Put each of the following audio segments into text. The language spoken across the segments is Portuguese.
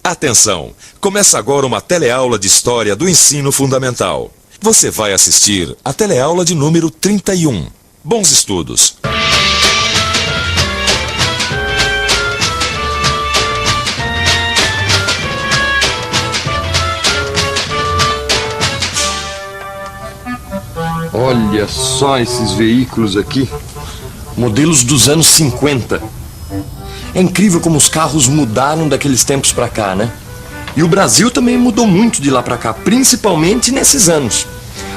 Atenção! Começa agora uma teleaula de História do Ensino Fundamental. Você vai assistir a teleaula de número 31. Bons estudos! Olha só esses veículos aqui, modelos dos anos 50. É incrível como os carros mudaram daqueles tempos pra cá, né? E o Brasil também mudou muito de lá pra cá, principalmente nesses anos.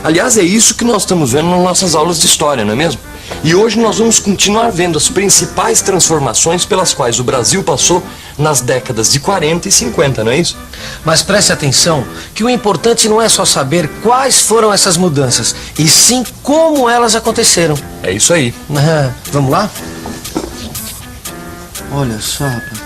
Aliás, é isso que nós estamos vendo nas nossas aulas de história, não é mesmo? E hoje nós vamos continuar vendo as principais transformações pelas quais o Brasil passou nas décadas de 40 e 50, não é isso? Mas preste atenção que o importante não é só saber quais foram essas mudanças, e sim como elas aconteceram. É isso aí. Vamos lá? Olha só, rapaz.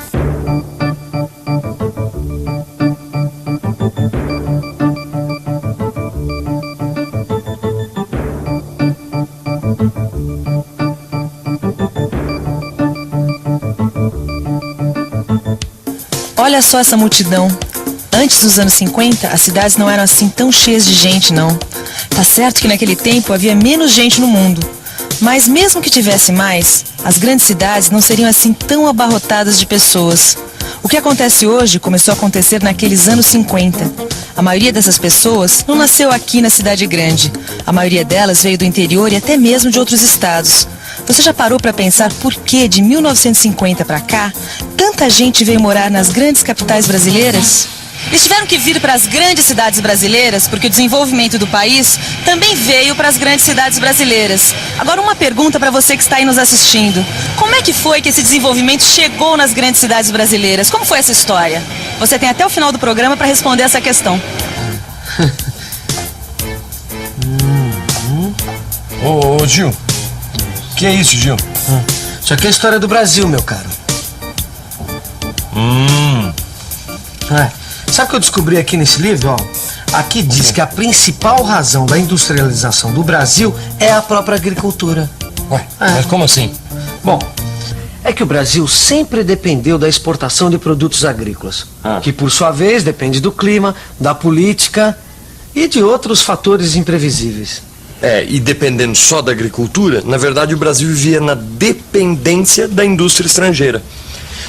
Olha só essa multidão. Antes dos anos 50, as cidades não eram assim tão cheias de gente, não. Tá certo que naquele tempo havia menos gente no mundo. Mas mesmo que tivesse mais, as grandes cidades não seriam assim tão abarrotadas de pessoas. O que acontece hoje começou a acontecer naqueles anos 50. A maioria dessas pessoas não nasceu aqui na cidade grande. A maioria delas veio do interior e até mesmo de outros estados. Você já parou para pensar por que de 1950 para cá, tanta gente veio morar nas grandes capitais brasileiras? Eles tiveram que vir para as grandes cidades brasileiras porque o desenvolvimento do país também veio para as grandes cidades brasileiras. Agora uma pergunta para você que está aí nos assistindo. Como é que foi que esse desenvolvimento chegou nas grandes cidades brasileiras? Como foi essa história? Você tem até o final do programa para responder essa questão. Ô, Gil. Que é isso, Gil? Isso aqui é a história do Brasil, meu caro. Sabe o que eu descobri aqui nesse livro? Ó, aqui diz que a principal razão da industrialização do Brasil é a própria agricultura. Ué, mas como assim? Bom, é que o Brasil sempre dependeu da exportação de produtos agrícolas, que por sua vez depende do clima, da política e de outros fatores imprevisíveis. E dependendo só da agricultura, na verdade o Brasil vivia na dependência da indústria estrangeira.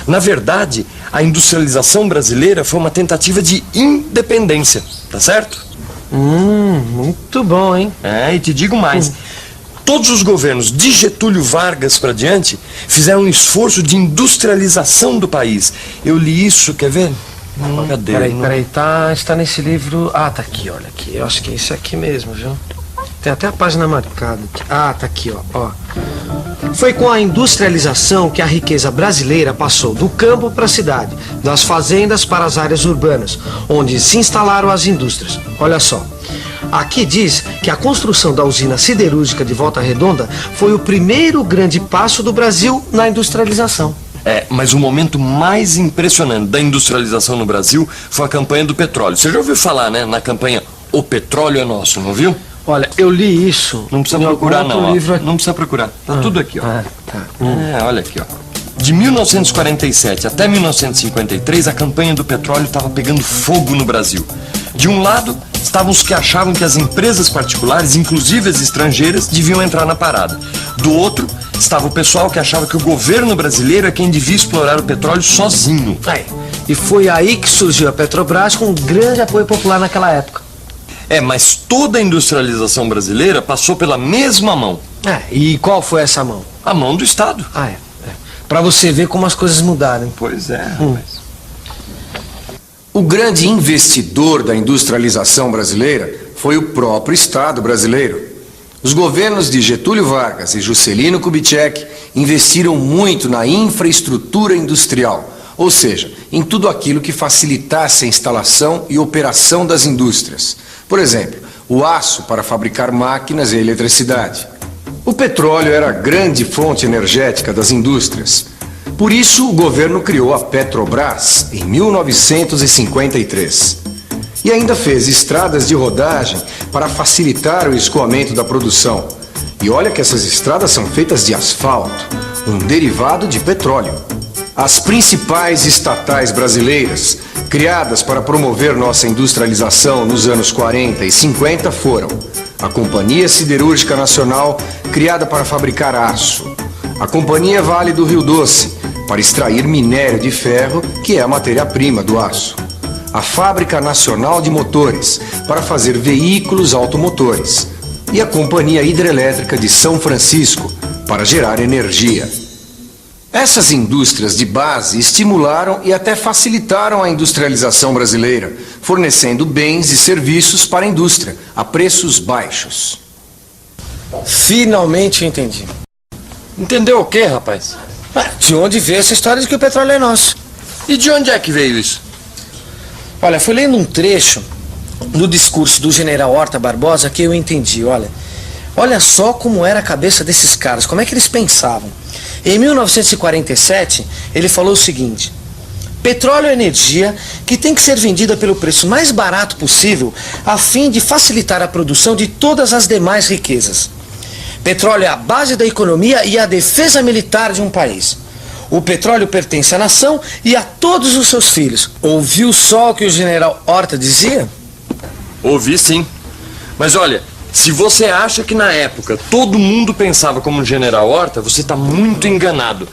Na verdade, a industrialização brasileira foi uma tentativa de independência, tá certo? Muito bom, hein? E te digo mais. Todos os governos de Getúlio Vargas para diante fizeram um esforço de industrialização do país. Eu li isso, quer ver? Cadê? Peraí, está nesse livro. Tá aqui, olha aqui. Eu acho que é esse aqui mesmo, viu? Tem até a página marcada aqui. Tá aqui, ó. Foi com a industrialização que a riqueza brasileira passou do campo para a cidade, das fazendas para as áreas urbanas, onde se instalaram as indústrias. Olha só. Aqui diz que a construção da usina siderúrgica de Volta Redonda foi o primeiro grande passo do Brasil na industrialização. Mas o momento mais impressionante da industrialização no Brasil foi a campanha do petróleo. Você já ouviu falar, né, na campanha O Petróleo é Nosso, não viu? Olha, eu li isso. Não precisa procurar, não. Não precisa procurar. Tá tudo aqui, ó. Olha aqui, ó. De 1947 até 1953, a campanha do petróleo estava pegando fogo no Brasil. De um lado, estavam os que achavam que as empresas particulares, inclusive as estrangeiras, deviam entrar na parada. Do outro, estava o pessoal que achava que o governo brasileiro é quem devia explorar o petróleo sozinho. E foi aí que surgiu a Petrobras com um grande apoio popular naquela época. Mas toda a industrialização brasileira passou pela mesma mão. E qual foi essa mão? A mão do Estado. Pra você ver como as coisas mudaram. Pois é, O grande investidor da industrialização brasileira foi o próprio Estado brasileiro. Os governos de Getúlio Vargas e Juscelino Kubitschek investiram muito na infraestrutura industrial, ou seja, em tudo aquilo que facilitasse a instalação e operação das indústrias. Por exemplo, o aço para fabricar máquinas e eletricidade. O petróleo era a grande fonte energética das indústrias. Por isso, o governo criou a Petrobras em 1953. E ainda fez estradas de rodagem para facilitar o escoamento da produção. E olha que essas estradas são feitas de asfalto, um derivado de petróleo. As principais estatais brasileiras criadas para promover nossa industrialização nos anos 40 e 50 foram a Companhia Siderúrgica Nacional, criada para fabricar aço, a Companhia Vale do Rio Doce, para extrair minério de ferro, que é a matéria-prima do aço, a Fábrica Nacional de Motores, para fazer veículos automotores, e a Companhia Hidrelétrica de São Francisco, para gerar energia. Essas indústrias de base estimularam e até facilitaram a industrialização brasileira, fornecendo bens e serviços para a indústria, a preços baixos. Finalmente entendi. Entendeu o quê, rapaz? De onde veio essa história de que o petróleo é nosso? E de onde é que veio isso? Olha, fui lendo um trecho do discurso do general Horta Barbosa que eu entendi, olha só como era a cabeça desses caras, como é que eles pensavam. Em 1947, ele falou o seguinte: petróleo é energia que tem que ser vendida pelo preço mais barato possível a fim de facilitar a produção de todas as demais riquezas. Petróleo é a base da economia e a defesa militar de um país. O petróleo pertence à nação e a todos os seus filhos. Ouviu só o que o general Horta dizia? Ouvi sim. Mas olha, se você acha que na época todo mundo pensava como o general Horta, você está muito enganado.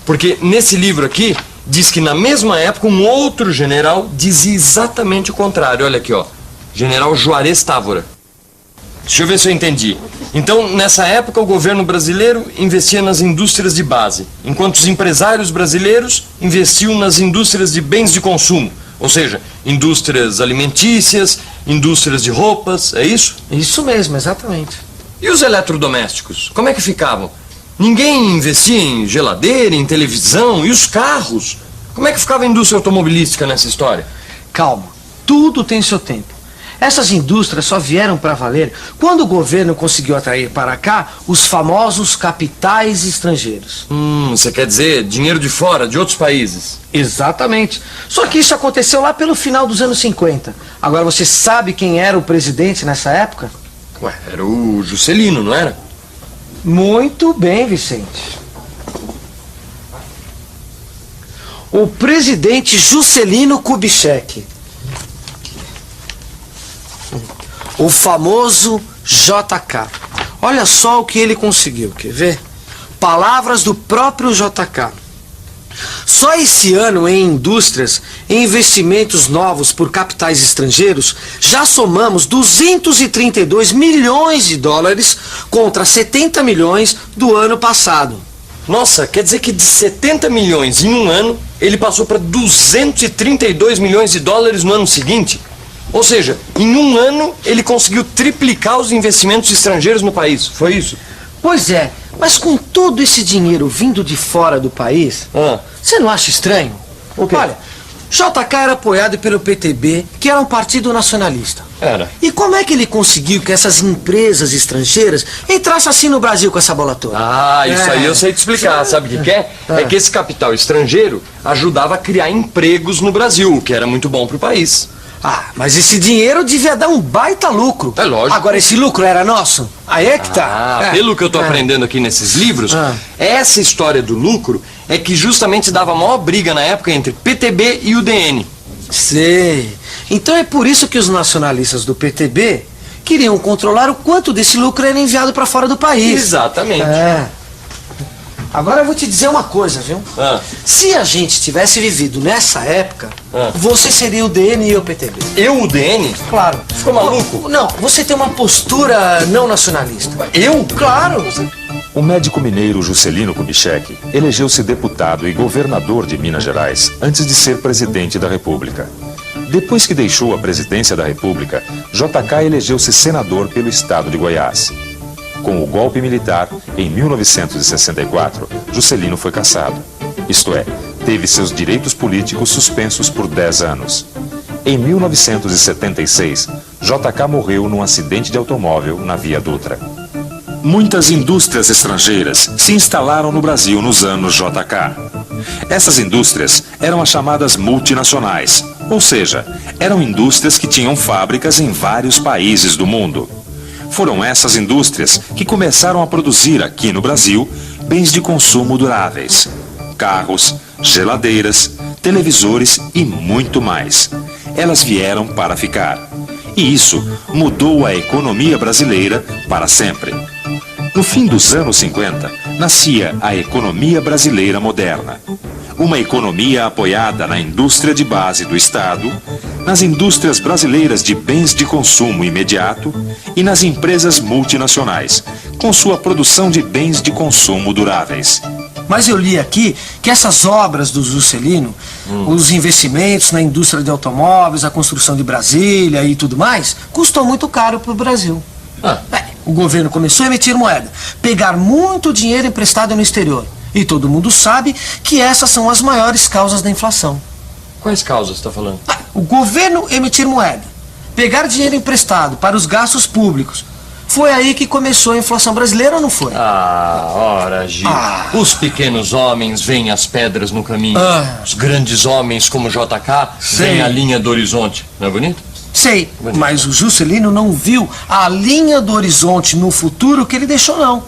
Porque nesse livro aqui, diz que na mesma época um outro general dizia exatamente o contrário. Olha aqui, ó. General Juarez Távora. Deixa eu ver se eu entendi. Então, nessa época, o governo brasileiro investia nas indústrias de base, enquanto os empresários brasileiros investiam nas indústrias de bens de consumo. Ou seja, indústrias alimentícias, indústrias de roupas, é isso? Isso mesmo, exatamente. E os eletrodomésticos? Como é que ficavam? Ninguém investia em geladeira, em televisão, e os carros? Como é que ficava a indústria automobilística nessa história? Calma, tudo tem seu tempo. Essas indústrias só vieram para valer quando o governo conseguiu atrair para cá os famosos capitais estrangeiros. Você quer dizer dinheiro de fora, de outros países? Exatamente. Só que isso aconteceu lá pelo final dos anos 50. Agora, você sabe quem era o presidente nessa época? Ué, era o Juscelino, não era? Muito bem, Vicente. O presidente Juscelino Kubitschek. O famoso JK. Olha só o que ele conseguiu, quer ver? Palavras do próprio JK. Só esse ano em indústrias, em investimentos novos por capitais estrangeiros, já somamos 232 milhões de dólares contra 70 milhões do ano passado. Nossa, quer dizer que de 70 milhões em um ano, ele passou para 232 milhões de dólares no ano seguinte? Ou seja, em um ano ele conseguiu triplicar os investimentos estrangeiros no país, foi isso? Pois é, mas com todo esse dinheiro vindo de fora do país, você não acha estranho? O quê? Olha, JK era apoiado pelo PTB, que era um partido nacionalista. Era. E como é que ele conseguiu que essas empresas estrangeiras entrassem assim no Brasil com essa bola toda? Ah, isso aí eu sei te explicar, sabe o que é? É que esse capital estrangeiro ajudava a criar empregos no Brasil, o que era muito bom para o país. Ah, mas esse dinheiro devia dar um baita lucro. É lógico. Agora, esse lucro era nosso? Aí é que tá. Pelo que eu tô aprendendo aqui nesses livros, essa história do lucro é que justamente dava a maior briga na época entre PTB e UDN. Sei. Então é por isso que os nacionalistas do PTB queriam controlar o quanto desse lucro era enviado para fora do país. Exatamente. Agora eu vou te dizer uma coisa, viu? Se a gente tivesse vivido nessa época, você seria o DN e eu o PTB. Eu, o DN? Claro. Ficou maluco? Não, você tem uma postura não nacionalista. Eu? Claro. O médico mineiro Juscelino Kubitschek elegeu-se deputado e governador de Minas Gerais antes de ser presidente da República. Depois que deixou a presidência da República, JK elegeu-se senador pelo estado de Goiás. Com o golpe militar, em 1964, Juscelino foi cassado. Isto é, teve seus direitos políticos suspensos por 10 anos. Em 1976, JK morreu num acidente de automóvel na Via Dutra. Muitas indústrias estrangeiras se instalaram no Brasil nos anos JK. Essas indústrias eram as chamadas multinacionais, ou seja, eram indústrias que tinham fábricas em vários países do mundo. Foram essas indústrias que começaram a produzir aqui no Brasil bens de consumo duráveis. Carros, geladeiras, televisores e muito mais. Elas vieram para ficar. E isso mudou a economia brasileira para sempre. No fim dos anos 50, nascia a economia brasileira moderna. Uma economia apoiada na indústria de base do Estado, nas indústrias brasileiras de bens de consumo imediato e nas empresas multinacionais, com sua produção de bens de consumo duráveis. Mas eu li aqui que essas obras do Juscelino, os investimentos na indústria de automóveis, a construção de Brasília e tudo mais, custou muito caro para o Brasil. O governo começou a emitir moeda, pegar muito dinheiro emprestado no exterior. E todo mundo sabe que essas são as maiores causas da inflação. Quais causas você está falando? O governo emitir moeda, pegar dinheiro emprestado para os gastos públicos. Foi aí que começou a inflação brasileira ou não foi? Ora, Gil. Os pequenos homens veem as pedras no caminho. Os grandes homens, como JK, veem a linha do horizonte. Não é bonito? Sei, mas o Juscelino não viu a linha do horizonte no futuro que ele deixou, não.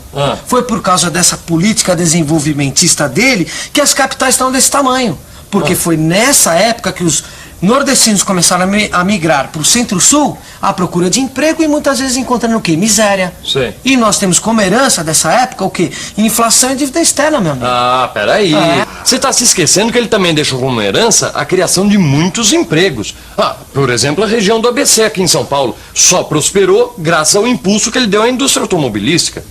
Foi por causa dessa política desenvolvimentista dele que as capitais estão desse tamanho. Porque foi nessa época que os nordestinos começaram a migrar para o centro-sul à procura de emprego e muitas vezes encontrando o quê? Miséria. Sei. E nós temos como herança dessa época o quê? Inflação e dívida externa, meu amigo. Peraí. Você está se esquecendo que ele também deixou como herança a criação de muitos empregos. Por exemplo, a região do ABC aqui em São Paulo só prosperou graças ao impulso que ele deu à indústria automobilística.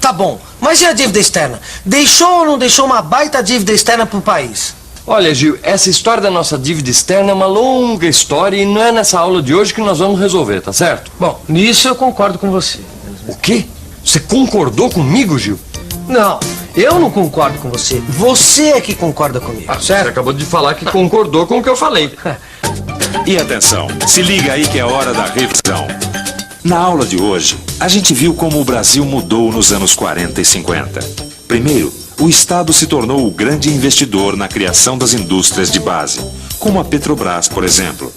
Tá bom, mas e a dívida externa? Deixou ou não deixou uma baita dívida externa para o país? Olha, Gil, essa história da nossa dívida externa é uma longa história e não é nessa aula de hoje que nós vamos resolver, tá certo? Bom, nisso eu concordo com você. O quê? Você concordou comigo, Gil? Não, eu não concordo com você. Você é que concorda comigo, certo? Você acabou de falar que concordou com o que eu falei. E atenção, se liga aí que é hora da revisão. Na aula de hoje, a gente viu como o Brasil mudou nos anos 40 e 50. Primeiro, o Estado se tornou o grande investidor na criação das indústrias de base, como a Petrobras, por exemplo.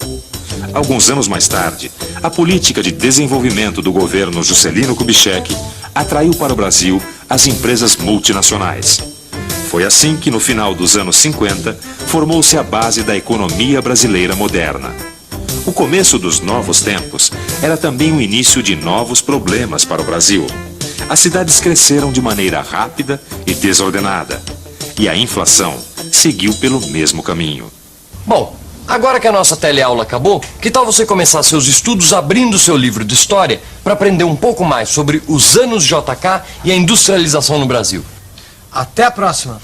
Alguns anos mais tarde, a política de desenvolvimento do governo Juscelino Kubitschek atraiu para o Brasil as empresas multinacionais. Foi assim que, no final dos anos 50, formou-se a base da economia brasileira moderna. O começo dos novos tempos era também o início de novos problemas para o Brasil. As cidades cresceram de maneira rápida e desordenada. E a inflação seguiu pelo mesmo caminho. Bom, agora que a nossa teleaula acabou, que tal você começar seus estudos abrindo seu livro de história para aprender um pouco mais sobre os anos JK e a industrialização no Brasil? Até a próxima.